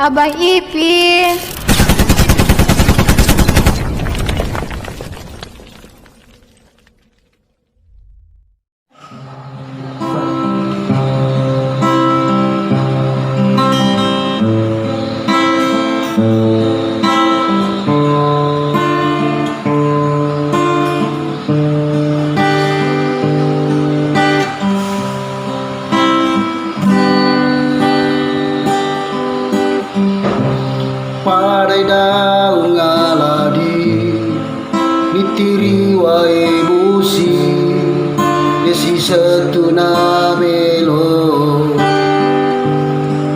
Abang Ifin. Padai daun ngaladi nitiri wae busi desi setuna melo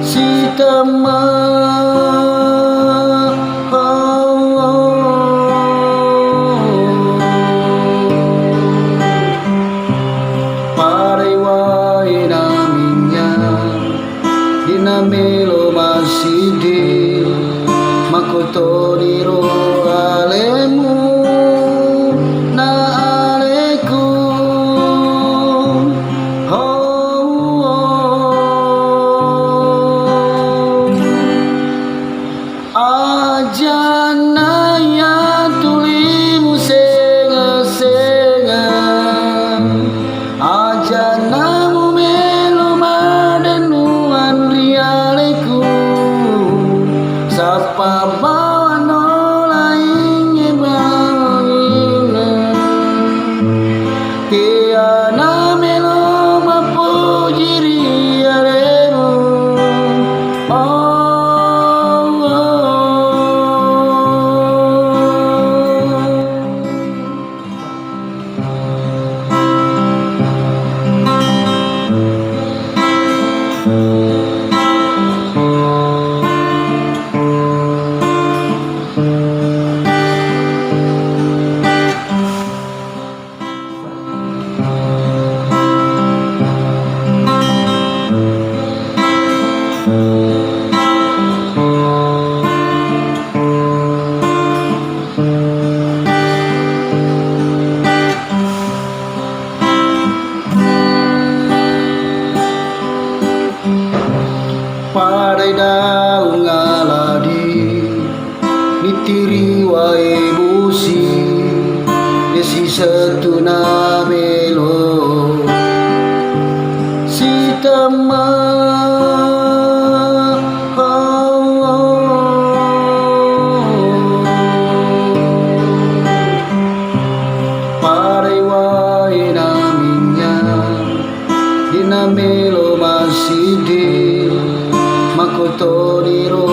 si tama padai wae na minnya dina melo masih di makotoniro alemu na alaikum ajana ya tulimu senga-senga ajana mu melo madenuan rialeku sapa bawa nolainge bawina tiana melo mapujiri aremu padai daun ngaladi nitiri wae busi desi setuna melo si tama padai wae na minnya dina melo masih di makotoniro